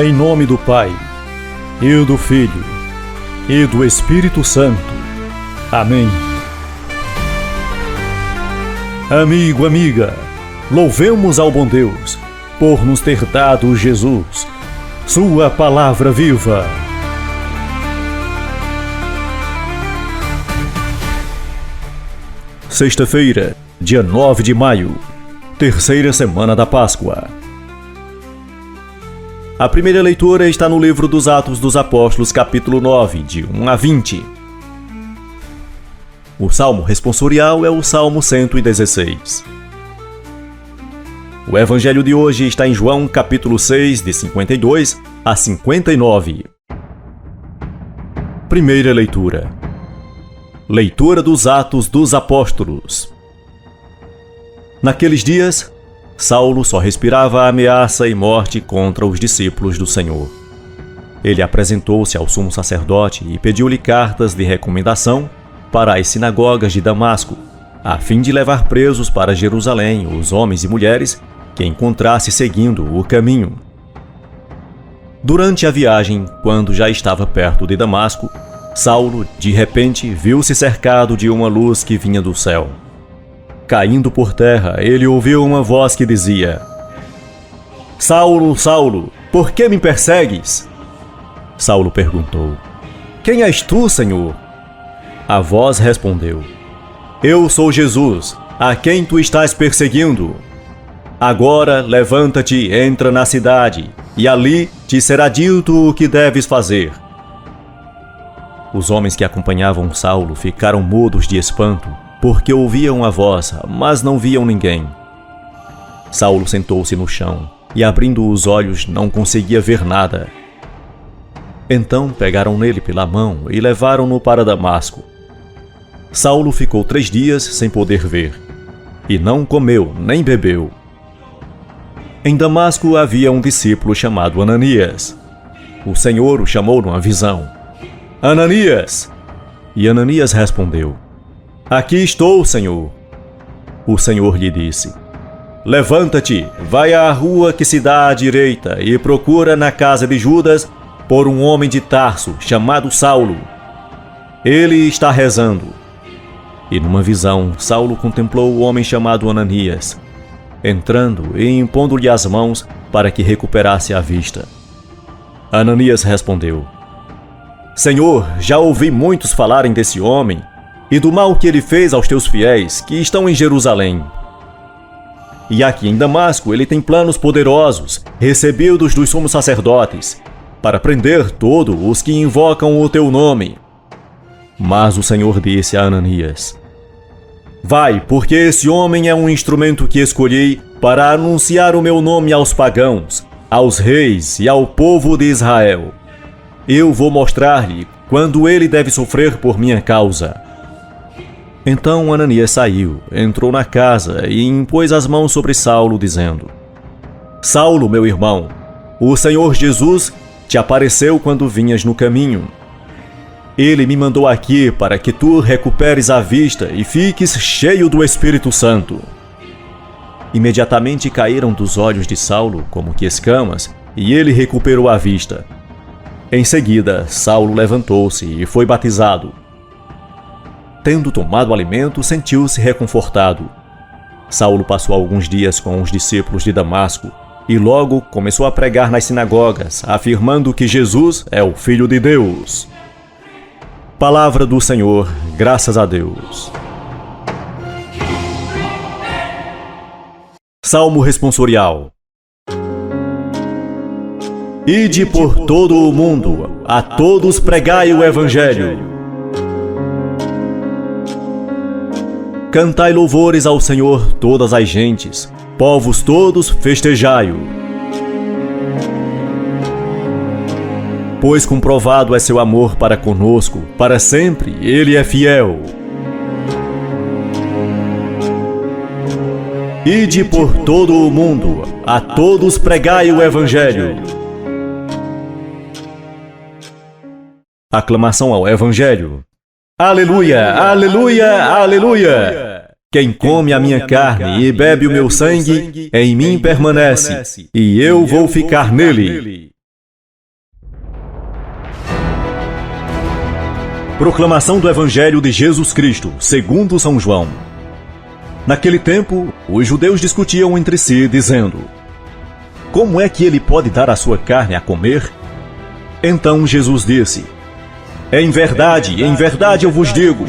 Em nome do Pai, e do Filho, e do Espírito Santo. Amém. Amigo, amiga, louvemos ao bom Deus por nos ter dado Jesus, sua palavra viva. Sexta-feira, dia 9 de maio, terceira semana da Páscoa. A primeira leitura está no livro dos Atos dos Apóstolos, capítulo 9, de 1 a 20. O salmo responsorial é o Salmo 116. O evangelho de hoje está em João, capítulo 6, de 52 a 59. Primeira leitura. Leitura dos Atos dos Apóstolos. Naqueles dias, Saulo só respirava ameaça e morte contra os discípulos do Senhor. Ele apresentou-se ao sumo sacerdote e pediu-lhe cartas de recomendação para as sinagogas de Damasco, a fim de levar presos para Jerusalém os homens e mulheres que encontrasse seguindo o caminho. Durante a viagem, quando já estava perto de Damasco, Saulo, de repente, viu-se cercado de uma luz que vinha do céu. Caindo por terra, ele ouviu uma voz que dizia: Saulo, Saulo, por que me persegues? Saulo perguntou: Quem és tu, Senhor? A voz respondeu: Eu sou Jesus, a quem tu estás perseguindo. Agora levanta-te, entra na cidade, e ali te será dito o que deves fazer. Os homens que acompanhavam Saulo ficaram mudos de espanto, porque ouviam a voz, mas não viam ninguém. Saulo sentou-se no chão e, abrindo os olhos, não conseguia ver nada. Então pegaram nele pela mão e levaram-no para Damasco. Saulo ficou 3 dias sem poder ver, e não comeu nem bebeu. Em Damasco havia um discípulo chamado Ananias. O Senhor o chamou numa visão: Ananias! E Ananias respondeu: Aqui estou, Senhor. O Senhor lhe disse: Levanta-te, vai à rua que se dá à direita e procura na casa de Judas por um homem de Tarso chamado Saulo. Ele está rezando. E numa visão, Saulo contemplou o homem chamado Ananias, entrando e impondo-lhe as mãos para que recuperasse a vista. Ananias respondeu: Senhor, já ouvi muitos falarem desse homem e do mal que ele fez aos teus fiéis que estão em Jerusalém. E aqui em Damasco ele tem planos poderosos, recebidos dos sumos sacerdotes, para prender todos os que invocam o teu nome. Mas o Senhor disse a Ananias: Vai, porque esse homem é um instrumento que escolhi para anunciar o meu nome aos pagãos, aos reis e ao povo de Israel. Eu vou mostrar-lhe quando ele deve sofrer por minha causa. Então Ananias saiu, entrou na casa e impôs as mãos sobre Saulo, dizendo: Saulo, meu irmão, o Senhor Jesus te apareceu quando vinhas no caminho. Ele me mandou aqui para que tu recuperes a vista e fiques cheio do Espírito Santo. Imediatamente caíram dos olhos de Saulo como que escamas, e ele recuperou a vista. Em seguida, Saulo levantou-se e foi batizado. Tendo tomado alimento, sentiu-se reconfortado. Saulo passou alguns dias com os discípulos de Damasco e logo começou a pregar nas sinagogas, afirmando que Jesus é o Filho de Deus. Palavra do Senhor, graças a Deus. Salmo responsorial. Ide por todo o mundo, a todos pregai o Evangelho. Cantai louvores ao Senhor todas as gentes, povos todos festejai-o. Pois comprovado é seu amor para conosco, para sempre ele é fiel. Ide por todo o mundo, a todos pregai o Evangelho. Aclamação ao Evangelho. Aleluia, aleluia, aleluia! Quem come a minha carne e bebe o meu sangue, em mim permanece, e eu vou ficar nele. Proclamação do Evangelho de Jesus Cristo, segundo São João. Naquele tempo, os judeus discutiam entre si, dizendo: como é que ele pode dar a sua carne a comer? Então Jesus disse: em verdade eu vos digo,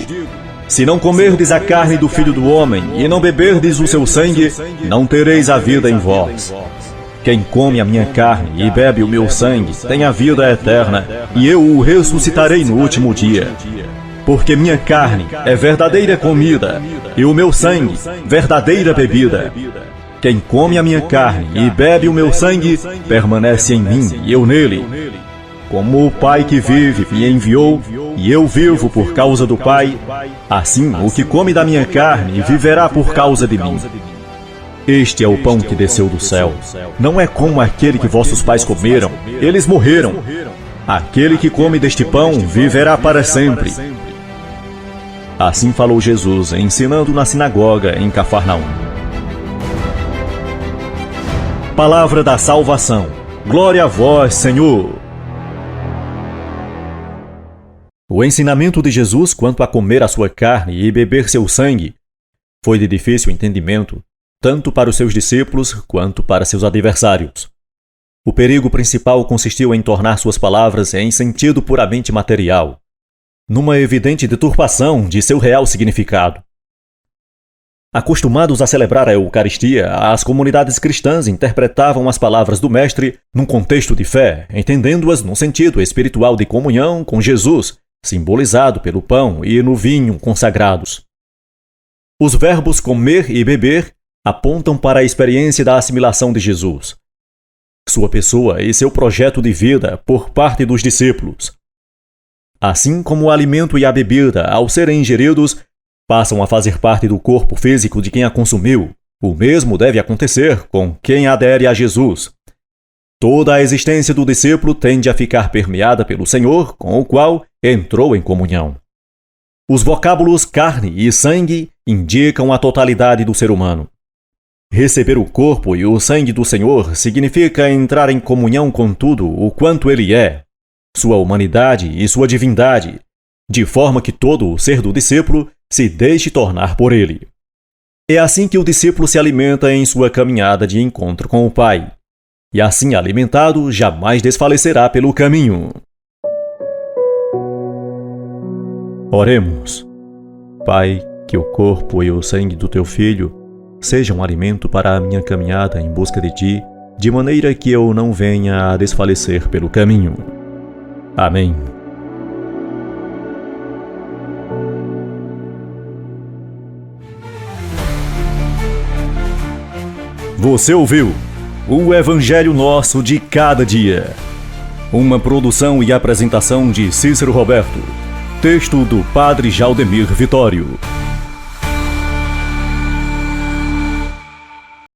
se não comerdes a carne do Filho do Homem e não beberdes o seu sangue, não tereis a vida em vós. Quem come a minha carne e bebe o meu sangue tem a vida eterna, e eu o ressuscitarei no último dia. Porque minha carne é verdadeira comida, e o meu sangue, verdadeira bebida. Quem come a minha carne e bebe o meu sangue, permanece em mim e eu nele. Como o Pai que vive me enviou, e eu vivo por causa do Pai, assim o que come da minha carne viverá por causa de mim. Este é o pão que desceu do céu. Não é como aquele que vossos pais comeram, eles morreram. Aquele que come deste pão viverá para sempre. Assim falou Jesus, ensinando na sinagoga em Cafarnaum. Palavra da salvação. Glória a vós, Senhor. O ensinamento de Jesus quanto a comer a sua carne e beber seu sangue foi de difícil entendimento, tanto para os seus discípulos quanto para seus adversários. O perigo principal consistiu em tornar suas palavras em sentido puramente material, numa evidente deturpação de seu real significado. Acostumados a celebrar a Eucaristia, as comunidades cristãs interpretavam as palavras do Mestre num contexto de fé, entendendo-as num sentido espiritual de comunhão com Jesus, simbolizado pelo pão e no vinho consagrados. Os verbos comer e beber apontam para a experiência da assimilação de Jesus, sua pessoa e seu projeto de vida por parte dos discípulos. Assim como o alimento e a bebida, ao serem ingeridos, passam a fazer parte do corpo físico de quem a consumiu, o mesmo deve acontecer com quem adere a Jesus. Toda a existência do discípulo tende a ficar permeada pelo Senhor, com o qual entrou em comunhão. Os vocábulos carne e sangue indicam a totalidade do ser humano. Receber o corpo e o sangue do Senhor significa entrar em comunhão com tudo o quanto Ele é, sua humanidade e sua divindade, de forma que todo o ser do discípulo se deixe tornar por Ele. É assim que o discípulo se alimenta em sua caminhada de encontro com o Pai, e assim alimentado jamais desfalecerá pelo caminho. Oremos. Pai, que o corpo e o sangue do Teu Filho sejam um alimento para a minha caminhada em busca de Ti, de maneira que eu não venha a desfalecer pelo caminho. Amém. Você ouviu o Evangelho Nosso de Cada Dia. Uma produção e apresentação de Cícero Roberto. Texto do Padre Jaldemir Vitório.